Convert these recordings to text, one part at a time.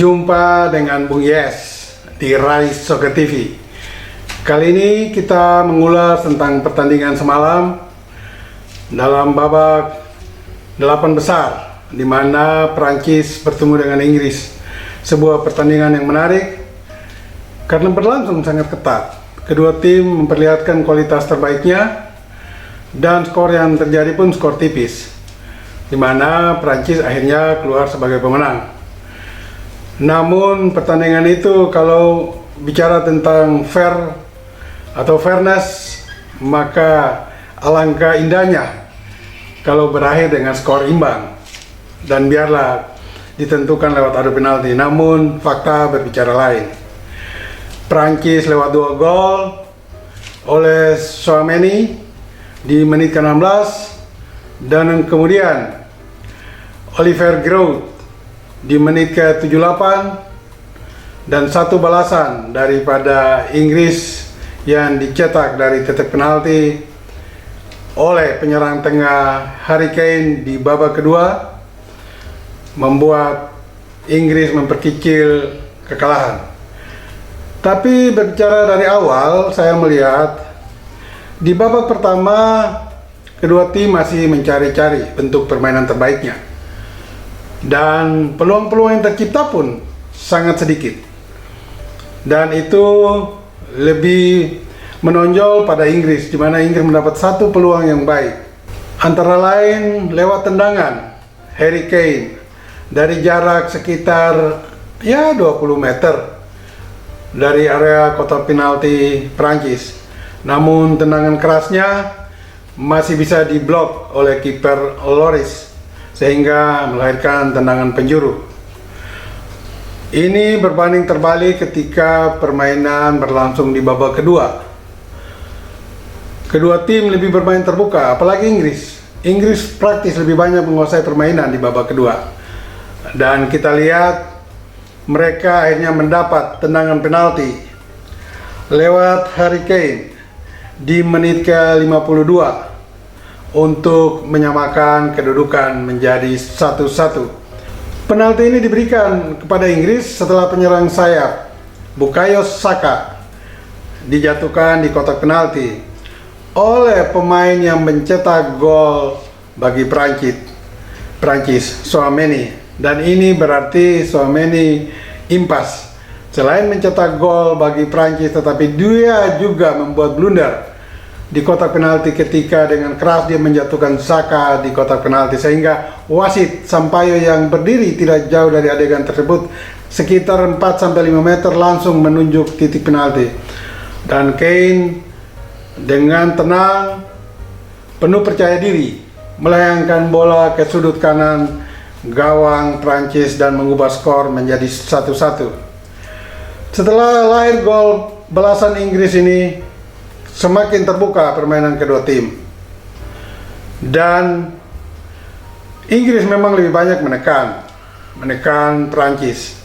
Jumpa dengan Bung Yes di Rise Soccer TV. Kali ini kita mengulas tentang pertandingan semalam dalam babak 8 besar di mana Prancis bertemu dengan Inggris. Sebuah pertandingan yang menarik karena berlangsung sangat ketat. Kedua tim memperlihatkan kualitas terbaiknya dan skor yang terjadi pun skor tipis, di mana Prancis akhirnya keluar sebagai pemenang. Namun pertandingan itu kalau bicara tentang fair atau fairness, maka alangkah indahnya kalau berakhir dengan skor imbang dan biarlah ditentukan lewat adu penalti. Namun fakta berbicara lain. Prancis lewat 2 gol oleh Tchouaméni di menit ke-16 dan kemudian Olivier Giroud di menit ke-78 dan satu balasan daripada Inggris yang dicetak dari titik penalti oleh penyerang tengah Harry Kane di babak kedua membuat Inggris memperkecil kekalahan. Tapi berbicara dari awal, saya melihat di babak pertama kedua tim masih mencari-cari bentuk permainan terbaiknya dan peluang-peluang yang tercipta pun sangat sedikit, dan itu lebih menonjol pada Inggris, di mana Inggris mendapat satu peluang yang baik, antara lain lewat tendangan Harry Kane dari jarak sekitar 20 meter dari area kotak penalti Prancis. Namun tendangan kerasnya masih bisa diblok oleh kiper Lloris sehingga melahirkan tendangan penjuru. Ini berbanding terbalik ketika permainan berlangsung di babak kedua. Kedua tim lebih bermain terbuka, apalagi Inggris. Inggris praktis lebih banyak menguasai permainan di babak kedua. Dan kita lihat mereka akhirnya mendapat tendangan penalti lewat Harry Kane di menit ke-52 untuk menyamakan kedudukan menjadi 1-1. Penalti ini diberikan kepada Inggris setelah penyerang sayap Bukayo Saka dijatuhkan di kotak penalti oleh pemain yang mencetak gol bagi Prancis, Tchouaméni. Dan ini berarti Tchouaméni impas. Selain mencetak gol bagi Prancis, tetapi dia juga membuat blunder di kotak penalti ketika dengan keras dia menjatuhkan Saka di kotak penalti, sehingga wasit Sampaio yang berdiri tidak jauh dari adegan tersebut sekitar 4-5 meter langsung menunjuk titik penalti. Dan Kane dengan tenang, penuh percaya diri melayangkan bola ke sudut kanan gawang Prancis dan mengubah skor menjadi 1-1. Setelah lahir gol balasan Inggris ini, semakin terbuka permainan kedua tim. Dan Inggris memang lebih banyak menekan Prancis.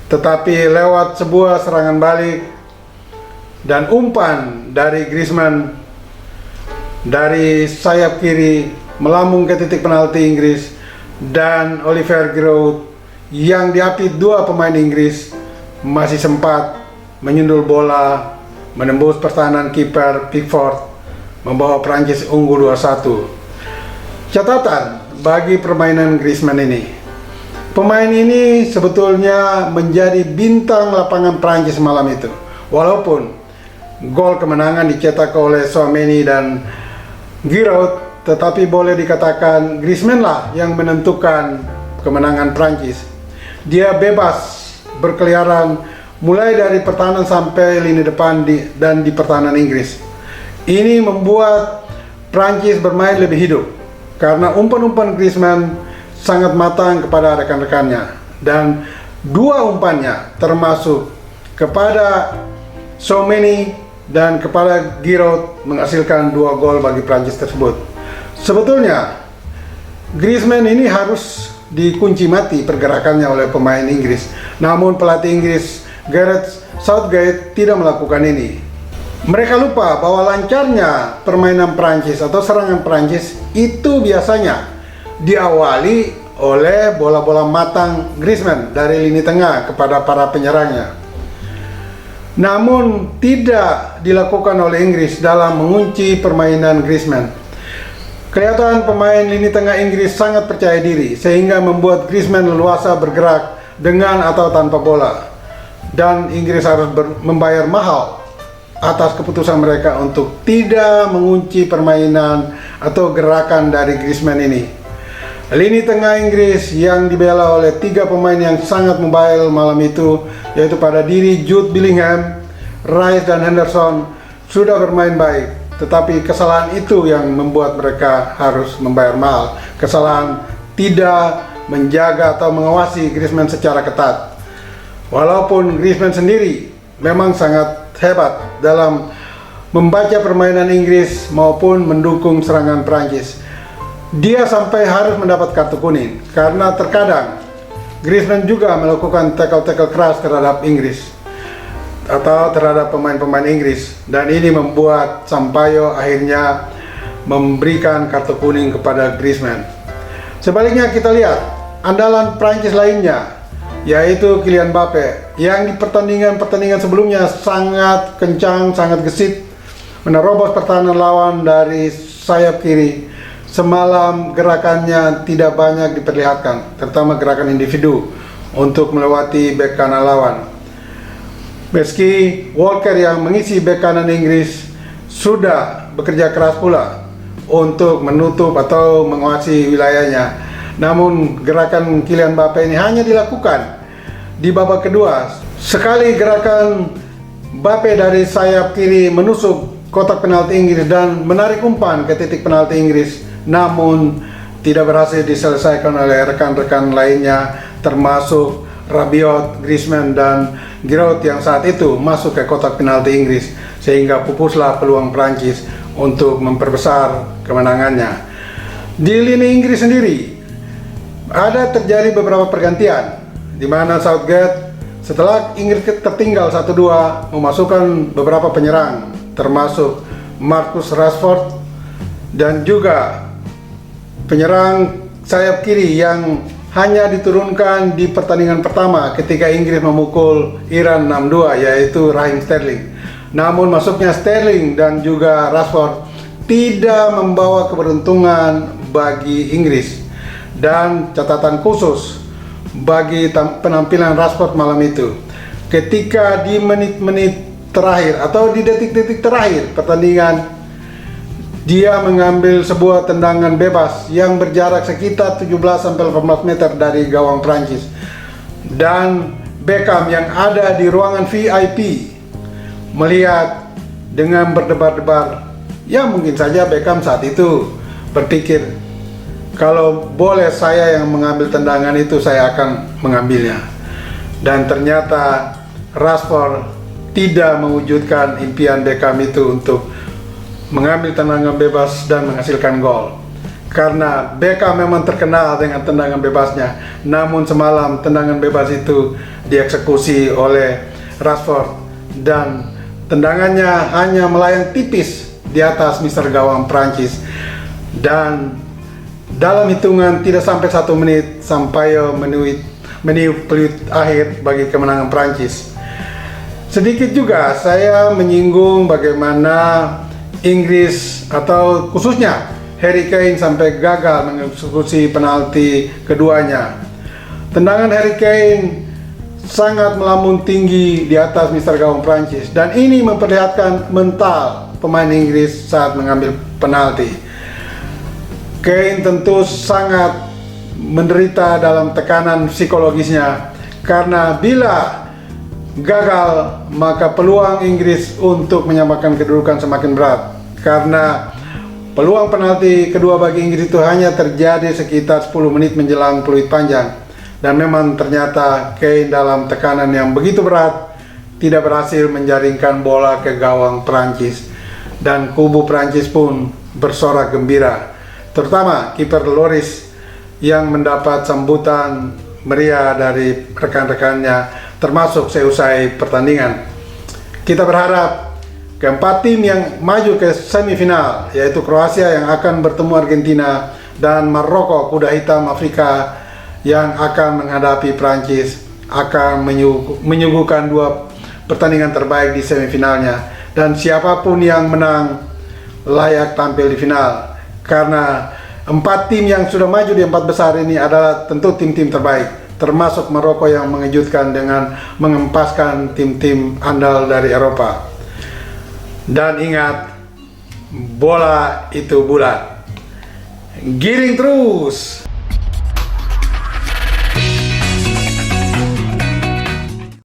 Tetapi lewat sebuah serangan balik dan umpan dari Griezmann dari sayap kiri melambung ke titik penalti Inggris, dan Olivier Giroud yang diapit dua pemain Inggris masih sempat menyundul bola menembus pertahanan kiper Pickford membawa Prancis unggul 2-1. Catatan bagi permainan Griezmann ini, pemain ini sebetulnya menjadi bintang lapangan Prancis malam itu. Walaupun gol kemenangan dicetak oleh Tchouaméni dan Giroud, tetapi boleh dikatakan Griezmann lah yang menentukan kemenangan Prancis. Dia bebas berkeliaran mulai dari pertahanan sampai lini depan dan di pertahanan Inggris. Ini membuat Prancis bermain lebih hidup karena umpan-umpan Griezmann sangat matang kepada rekan-rekannya, dan dua umpannya termasuk kepada Tchouaméni dan kepada Giroud menghasilkan 2 gol bagi Prancis tersebut. Sebetulnya Griezmann ini harus dikunci mati pergerakannya oleh pemain Inggris, namun pelatih Inggris Gareth Southgate tidak melakukan ini. Mereka lupa bahwa lancarnya permainan Prancis atau serangan Prancis itu biasanya diawali oleh bola-bola matang Griezmann dari lini tengah kepada para penyerangnya. Namun tidak dilakukan oleh Inggris dalam mengunci permainan Griezmann. Kelihatan pemain lini tengah Inggris sangat percaya diri sehingga membuat Griezmann leluasa bergerak dengan atau tanpa bola. Dan Inggris harus membayar mahal atas keputusan mereka untuk tidak mengunci permainan atau gerakan dari Griezmann ini. Lini tengah Inggris yang dibela oleh 3 pemain yang sangat mobile malam itu, yaitu pada diri Jude Bellingham, Rice dan Henderson, sudah bermain baik. Tetapi kesalahan itu yang membuat mereka harus membayar mahal. Kesalahan tidak menjaga atau mengawasi Griezmann secara ketat. Walaupun Griezmann sendiri memang sangat hebat dalam membaca permainan Inggris maupun mendukung serangan Prancis, dia sampai harus mendapat kartu kuning karena terkadang Griezmann juga melakukan tackle-tackle keras terhadap Inggris atau terhadap pemain-pemain Inggris, dan ini membuat Sampaio akhirnya memberikan kartu kuning kepada Griezmann. Sebaliknya kita lihat andalan Prancis lainnya, yaitu Kylian Mbappe, yang di pertandingan sebelumnya sangat kencang, sangat gesit menerobos pertahanan lawan dari sayap kiri. Semalam gerakannya tidak banyak diperlihatkan, terutama gerakan individu untuk melewati bek kanan lawan. Meski Walker yang mengisi bek kanan Inggris sudah bekerja keras pula untuk menutup atau menguasai wilayahnya, namun gerakan Kylian Mbappe ini hanya dilakukan di babak kedua. Sekali gerakan Mbappe dari sayap kiri menusuk kotak penalti Inggris dan menarik umpan ke titik penalti Inggris, namun tidak berhasil diselesaikan oleh rekan-rekan lainnya, termasuk Rabiot, Griezmann dan Giroud yang saat itu masuk ke kotak penalti Inggris, sehingga pupuslah peluang Prancis untuk memperbesar kemenangannya. Di lini Inggris sendiri ada terjadi beberapa pergantian, di mana Southgate setelah Inggris tertinggal 1-2 memasukkan beberapa penyerang, termasuk Marcus Rashford dan juga penyerang sayap kiri yang hanya diturunkan di pertandingan pertama ketika Inggris memukul Iran 6-2, yaitu Raheem Sterling. Namun masuknya Sterling dan juga Rashford tidak membawa keberuntungan bagi Inggris. Dan catatan khusus bagi penampilan Rashford malam itu, ketika di menit-menit terakhir atau di detik-detik terakhir pertandingan, dia mengambil sebuah tendangan bebas yang berjarak sekitar 17-18 meter dari gawang Prancis, dan Beckham yang ada di ruangan VIP melihat dengan berdebar-debar. Ya mungkin saja Beckham saat itu berpikir, kalau boleh saya yang mengambil tendangan itu, saya akan mengambilnya. Dan ternyata Rashford tidak mewujudkan impian Beckham itu untuk mengambil tendangan bebas dan menghasilkan gol. Karena Beckham memang terkenal dengan tendangan bebasnya, namun semalam tendangan bebas itu dieksekusi oleh Rashford dan tendangannya hanya melayang tipis di atas mister gawang Prancis. Dan dalam hitungan tidak sampai 1 menit, Sampaio meniup peluit akhir bagi kemenangan Prancis. Sedikit juga saya menyinggung bagaimana Inggris atau khususnya Harry Kane sampai gagal mengeksekusi penalti keduanya. Tendangan Harry Kane sangat melambung tinggi di atas mister gawang Prancis, dan ini memperlihatkan mental pemain Inggris saat mengambil penalti. Kane tentu sangat menderita dalam tekanan psikologisnya, karena bila gagal maka peluang Inggris untuk menyamakan kedudukan semakin berat, karena peluang penalti kedua bagi Inggris itu hanya terjadi sekitar 10 menit menjelang peluit panjang. Dan memang ternyata Kane dalam tekanan yang begitu berat tidak berhasil menjaringkan bola ke gawang Prancis, dan kubu Prancis pun bersorak gembira, terutama kiper Lloris yang mendapat sambutan meriah dari rekan-rekannya, termasuk seusai pertandingan. Kita berharap keempat tim yang maju ke semifinal, yaitu Kroasia yang akan bertemu Argentina dan Maroko, kuda hitam Afrika, yang akan menghadapi Prancis akan menyuguhkan dua pertandingan terbaik di semifinalnya, dan siapapun yang menang layak tampil di final, karena 4 tim yang sudah maju di 4 besar ini adalah tentu tim-tim terbaik, termasuk Maroko yang mengejutkan dengan mengempaskan tim-tim andal dari Eropa. Dan ingat, bola itu bulat. Giring terus!